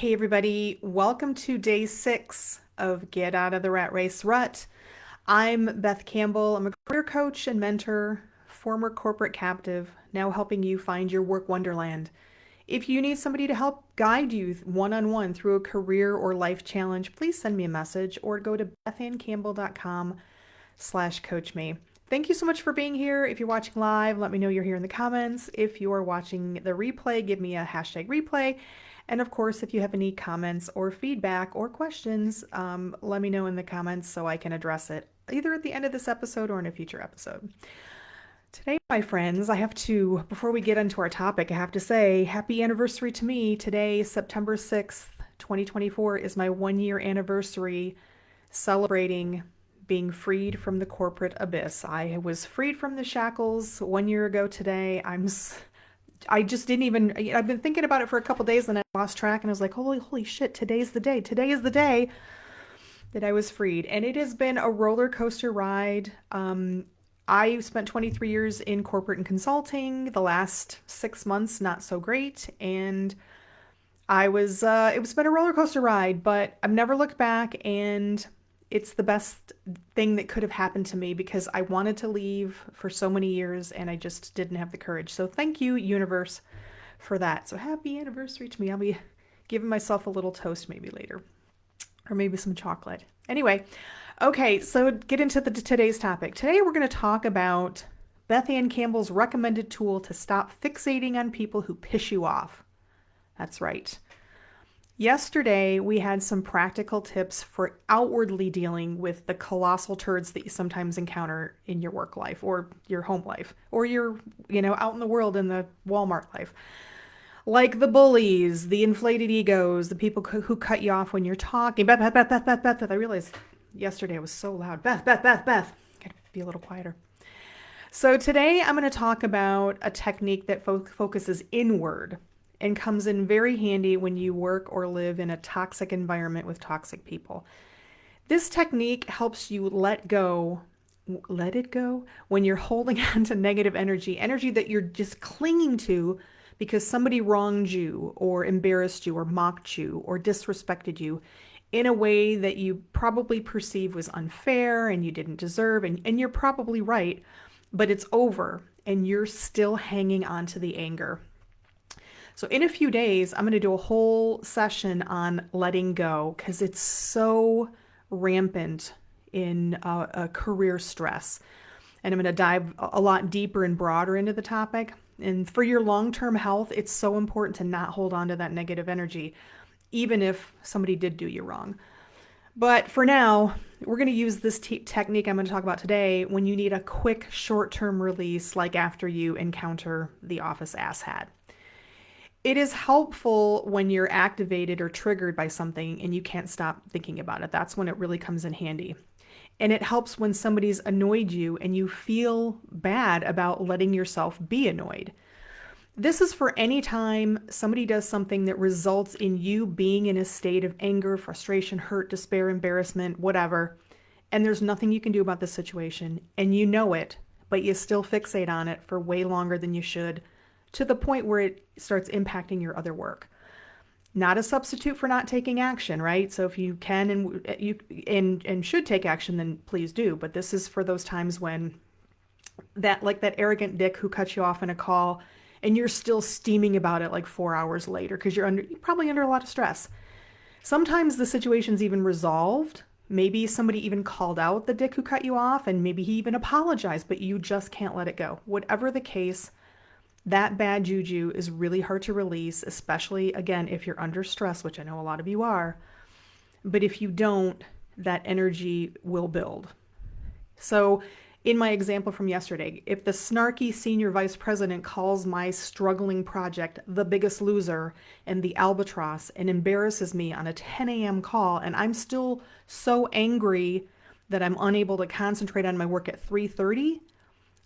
Hey, everybody. Welcome to day 6 of Get Out of the Rat Race Rut. I'm Beth Campbell. I'm a career coach and mentor, former corporate captive, now helping you find your work wonderland. If you need somebody to help guide you one-on-one through a career or life challenge, please send me a message or go to bethannecampbell.com/coachme. Thank you so much for being here. If you're watching live, let me know you're here in the comments. If you are watching the replay, give me a hashtag replay. And of course, if you have any comments or feedback or questions, let me know in the comments so I can address it either at the end of this episode or in a future episode. Today, my friends, before we get into our topic, I have to say happy anniversary to me. Today, September 6th, 2024, is my 1-year anniversary celebrating being freed from the corporate abyss. I was freed from the shackles 1 year ago today. I just didn't even, I've been thinking about it for a couple days and I lost track and I was like, holy shit, today's the day. Today is the day that I was freed. And it has been a roller coaster ride. I spent 23 years in corporate and consulting. The last 6 months, not so great. And it's been a roller coaster ride, but I've never looked back, and it's the best thing that could have happened to me because I wanted to leave for so many years and I just didn't have the courage. So thank you, universe, for that. So happy anniversary to me. I'll be giving myself a little toast maybe later, or maybe some chocolate. Anyway, okay, so get into today's topic. Today we're going to talk about Beth Anne Campbell's recommended tool to stop fixating on people who piss you off. That's right. Yesterday, we had some practical tips for outwardly dealing with the colossal turds that you sometimes encounter in your work life or your home life or your, out in the world in the Walmart life. Like the bullies, the inflated egos, the people who cut you off when you're talking. Beth. I realized yesterday I was so loud. Beth. Gotta be a little quieter. So today I'm going to talk about a technique that focuses inward and comes in very handy when you work or live in a toxic environment with toxic people. This technique helps you let it go when you're holding on to negative energy that you're just clinging to because somebody wronged you or embarrassed you or mocked you or disrespected you in a way that you probably perceive was unfair and you didn't deserve, and you're probably right, but it's over and you're still hanging on to the anger. So in a few days, I'm going to do a whole session on letting go because it's so rampant in career stress. And I'm going to dive a lot deeper and broader into the topic. And for your long-term health, it's so important to not hold on to that negative energy, even if somebody did do you wrong. But for now, we're going to use this technique I'm going to talk about today when you need a quick short-term release, like after you encounter the office asshat. It is helpful when you're activated or triggered by something and you can't stop thinking about it. That's when it really comes in handy. And it helps when somebody's annoyed you and you feel bad about letting yourself be annoyed. This is for any time somebody does something that results in you being in a state of anger, frustration, hurt, despair, embarrassment, whatever, and there's nothing you can do about the situation, and you know it, but you still fixate on it for way longer than you should, to the point where it starts impacting your other work. Not a substitute for not taking action, right? So if you can and should take action, then please do. But this is for those times when that arrogant dick who cut you off in a call and you're still steaming about it like 4 hours later because you're probably under a lot of stress. Sometimes the situation's even resolved. Maybe somebody even called out the dick who cut you off and maybe he even apologized, but you just can't let it go. Whatever the case, that bad juju is really hard to release, especially, again, if you're under stress, which I know a lot of you are. But if you don't, that energy will build. So in my example from yesterday, if the snarky senior vice president calls my struggling project the biggest loser and the albatross and embarrasses me on a 10 a.m. call, and I'm still so angry that I'm unable to concentrate on my work at 3:30,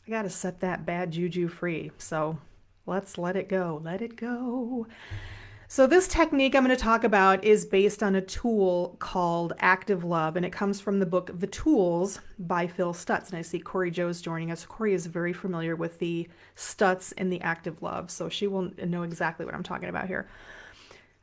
I got to set that bad juju free. So let's let it go. Let it go. So this technique I'm going to talk about is based on a tool called Active Love, and it comes from the book The Tools by Phil Stutz. And I see Corey Joe's joining us. Corey is very familiar with the Stutz and the Active Love, so she will know exactly what I'm talking about here.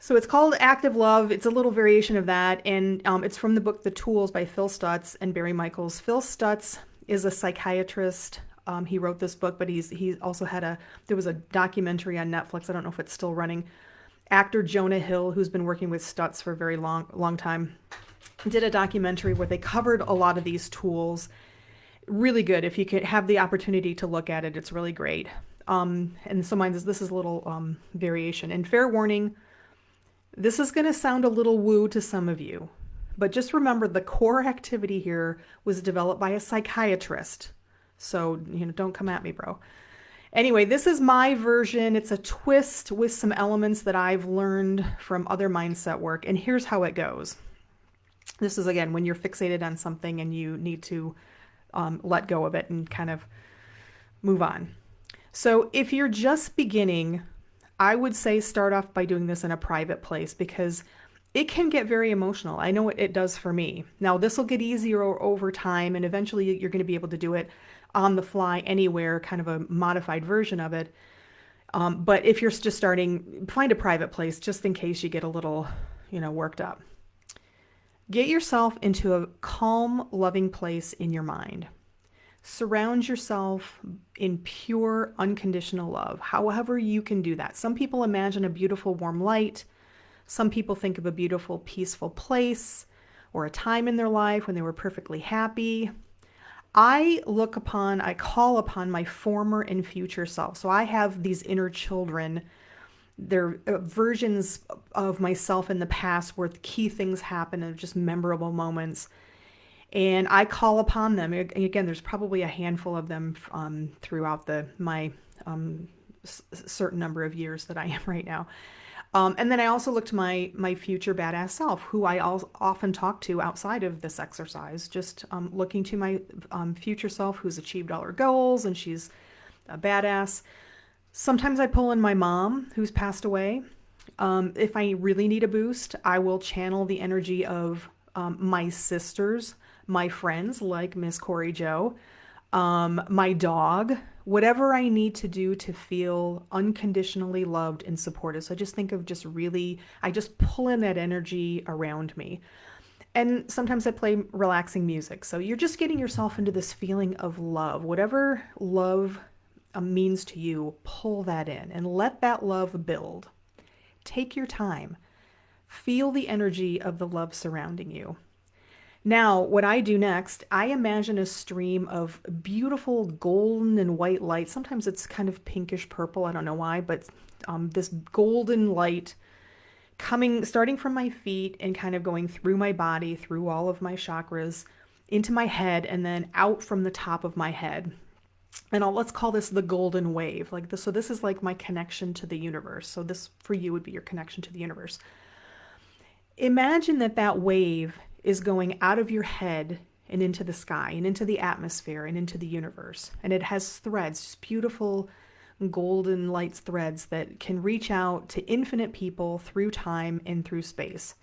So it's called Active Love. It's a little variation of that, and it's from the book The Tools by Phil Stutz and Barry Michaels. Phil Stutz is a psychiatrist. He wrote this book, but he also had there was a documentary on Netflix. I don't know if it's still running. Actor Jonah Hill, who's been working with Stutz for a very long time, did a documentary where they covered a lot of these tools. Really good. If you could have the opportunity to look at it, it's really great. And so this is a little variation. And fair warning, this is going to sound a little woo to some of you, but just remember the core activity here was developed by a psychiatrist. So, don't come at me, bro. Anyway, this is my version. It's a twist with some elements that I've learned from other mindset work. And here's how it goes. This is, again, when you're fixated on something and you need to let go of it and kind of move on. So if you're just beginning, I would say start off by doing this in a private place because it can get very emotional. I know it does for me. Now, this will get easier over time, and eventually you're going to be able to do it on the fly anywhere, kind of a modified version of it. But if you're just starting, find a private place just in case you get a little, worked up. Get yourself into a calm, loving place in your mind. Surround yourself in pure, unconditional love, however you can do that. Some people imagine a beautiful, warm light. Some people think of a beautiful, peaceful place or a time in their life when they were perfectly happy. I call upon my former and future self. So I have these inner children. They're versions of myself in the past where key things happen and just memorable moments. And I call upon them. Again, there's probably a handful of them throughout my certain number of years that I am right now. And then I also look to my future badass self, who I often talk to outside of this exercise, just looking to my future self who's achieved all her goals and she's a badass. Sometimes I pull in my mom who's passed away. If I really need a boost, I will channel the energy of my sisters, my friends like Miss Corey Joe, my dog, whatever I need to do to feel unconditionally loved and supported. So I just think of I just pull in that energy around me. And sometimes I play relaxing music. So you're just getting yourself into this feeling of love. Whatever love means to you, pull that in and let that love build. Take your time. Feel the energy of the love surrounding you. Now, what I do next, I imagine a stream of beautiful golden and white light. Sometimes it's kind of pinkish purple. I don't know why, but this golden light starting from my feet and kind of going through my body, through all of my chakras, into my head, and then out from the top of my head. And let's call this the golden wave. So this is like my connection to the universe. So this for you would be your connection to the universe. Imagine that wave is going out of your head and into the sky and into the atmosphere and into the universe. And it has threads, just beautiful golden light threads that can reach out to infinite people through time and through space.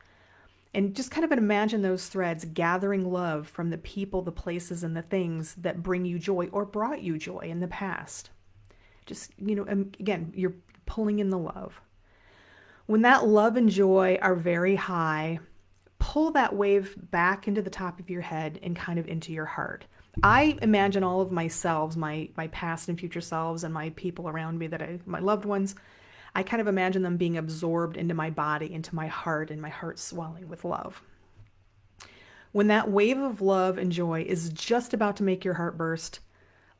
And just kind of imagine those threads gathering love from the people, the places, and the things that bring you joy or brought you joy in the past. Just, again, you're pulling in the love. When that love and joy are very high, pull that wave back into the top of your head and kind of into your heart. I imagine all of myself, my past and future selves and my people around me my loved ones, I kind of imagine them being absorbed into my body, into my heart, and my heart swelling with love. When that wave of love and joy is just about to make your heart burst,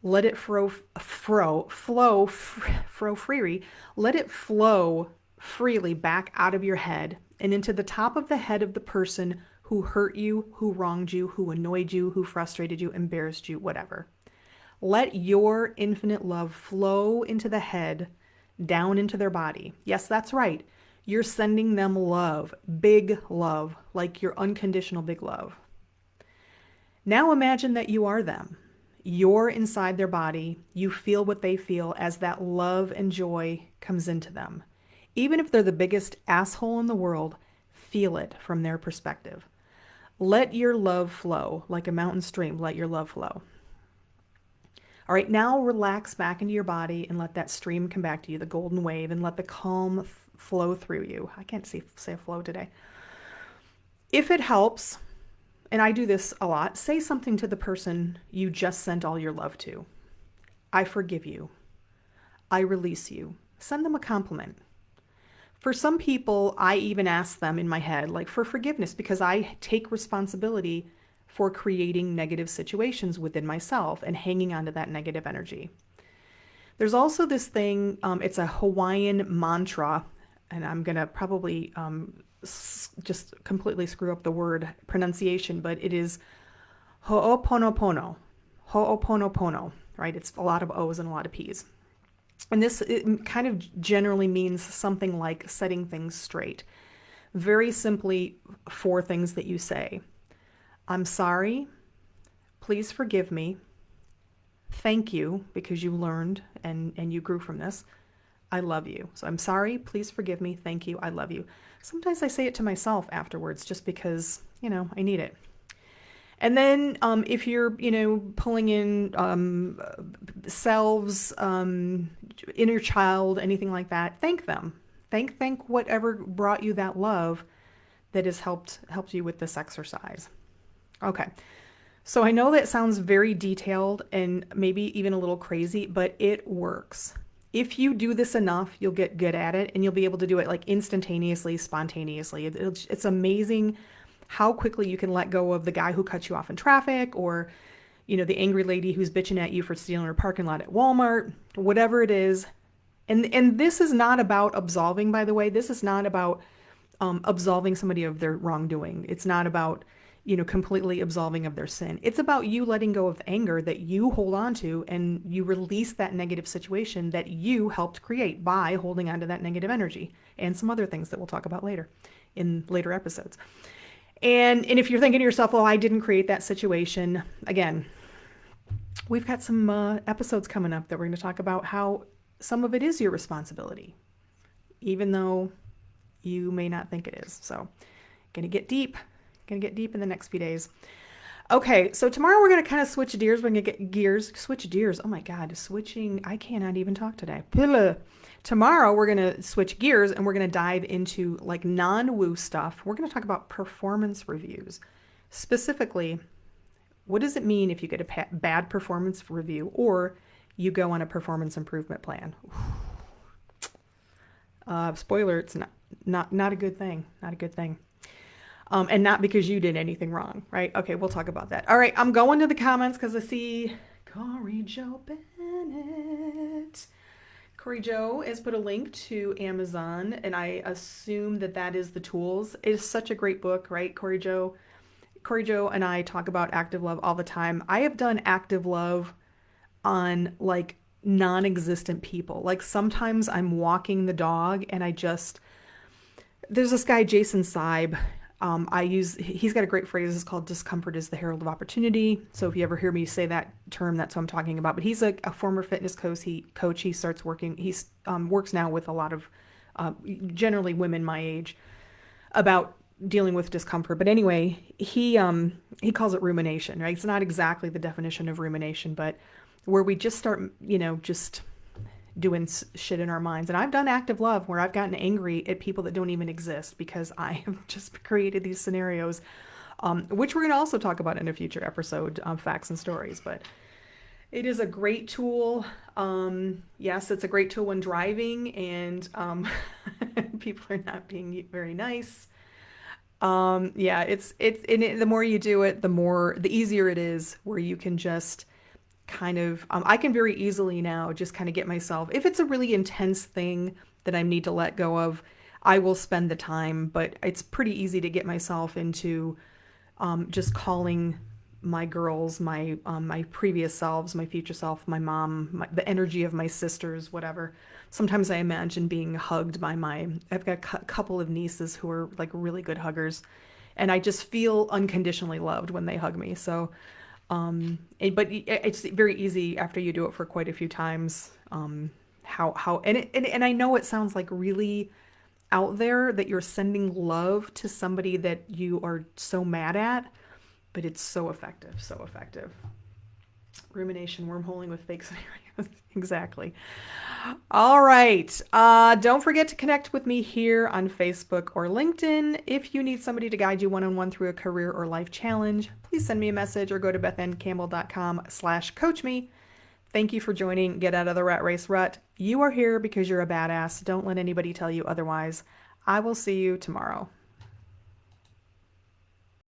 let it flow freely back out of your head and into the top of the head of the person who hurt you, who wronged you, who annoyed you, who frustrated you, embarrassed you, whatever. Let your infinite love flow into the head, down into their body. Yes, that's right. You're sending them love, big love, like your unconditional big love. Now imagine that you are them. You're inside their body. You feel what they feel as that love and joy comes into them. Even if they're the biggest asshole in the world, feel it from their perspective. Let your love flow like a mountain stream. Let your love flow. All right, now relax back into your body and let that stream come back to you, the golden wave, and let the calm flow through you. I can't say flow today. If it helps, and I do this a lot, say something to the person you just sent all your love to. I forgive you. I release you. Send them a compliment. For some people, I even ask them in my head, like, for forgiveness, because I take responsibility for creating negative situations within myself and hanging on to that negative energy. There's also this thing, it's a Hawaiian mantra, and I'm going to probably just completely screw up the word pronunciation, but it is ho'oponopono. Ho'oponopono, right? It's a lot of O's and a lot of P's. And this, it kind of generally means something like setting things straight. Very simply, 4 things that you say. I'm sorry. Please forgive me. Thank you, because you learned and you grew from this. I love you. So I'm sorry. Please forgive me. Thank you. I love you. Sometimes I say it to myself afterwards just because, I need it. And then if you're, pulling in selves, inner child, anything like that, thank them. Thank whatever brought you that love that has helped you with this exercise. Okay. So I know that sounds very detailed and maybe even a little crazy, but it works. If you do this enough, you'll get good at it and you'll be able to do it like instantaneously, spontaneously. It's amazing how quickly you can let go of the guy who cut you off in traffic, or, the angry lady who's bitching at you for stealing her parking lot at Walmart, whatever it is. And this is not about absolving, by the way. This is not about absolving somebody of their wrongdoing. It's not about, completely absolving of their sin. It's about you letting go of anger that you hold on to, and you release that negative situation that you helped create by holding on to that negative energy, and some other things that we'll talk about later in later episodes. And if you're thinking to yourself, I didn't create that situation, again, we've got some episodes coming up that we're going to talk about how some of it is your responsibility, even though you may not think it is. So going to get deep in the next few days. Okay, so tomorrow we're going to kind of switch gears. We're going to switch gears. Oh my God, switching. I cannot even talk today. Tomorrow we're going to switch gears and we're going to dive into like non-woo stuff. We're going to talk about performance reviews. Specifically, what does it mean if you get a bad performance review or you go on a performance improvement plan? Spoiler, it's not a good thing. Not a good thing. And not because you did anything wrong, right? Okay, we'll talk about that. All right, I'm going to the comments because I see Corey Joe Bennett. Corey Joe has put a link to Amazon, and I assume that is the tools. It is such a great book, right, Corey Joe? Corey Joe and I talk about active love all the time. I have done active love on like non-existent people. Like sometimes I'm walking the dog and there's this guy, Jason Seib. He's got a great phrase. It's called discomfort is the herald of opportunity. So if you ever hear me say that term, that's what I'm talking about. But he's a former fitness coach. He starts working. Works now with a lot of, generally women my age, about dealing with discomfort. But anyway, he calls it rumination, right? It's not exactly the definition of rumination, but where we just start, just doing shit in our minds. And I've done active love where I've gotten angry at people that don't even exist because I have just created these scenarios, which we're going to also talk about in a future episode, facts and stories. But it is a great tool. Yes, it's a great tool when driving and people are not being very nice. Yeah, the more you do it, the easier it is, where you can just kind of, I can very easily now just kind of get myself, if it's a really intense thing that I need to let go of, I will spend the time, but it's pretty easy to get myself into just calling my girls, my previous selves, my future self, my mom, the energy of my sisters, whatever. Sometimes I imagine being hugged by I've got a couple of nieces who are like really good huggers, and I just feel unconditionally loved when they hug me. So but it's very easy after you do it for quite a few times. And I know it sounds like really out there that you're sending love to somebody that you are so mad at, but it's so effective, so effective. Rumination, wormholing with fake scenarios. Exactly. All right. Don't forget to connect with me here on Facebook or LinkedIn. If you need somebody to guide you one-on-one through a career or life challenge, please send me a message or go to BethAnneCampbell.com/coach me. Thank you for joining Get Out of the Rat Race Rut. You are here because you're a badass. Don't let anybody tell you otherwise. I will see you tomorrow.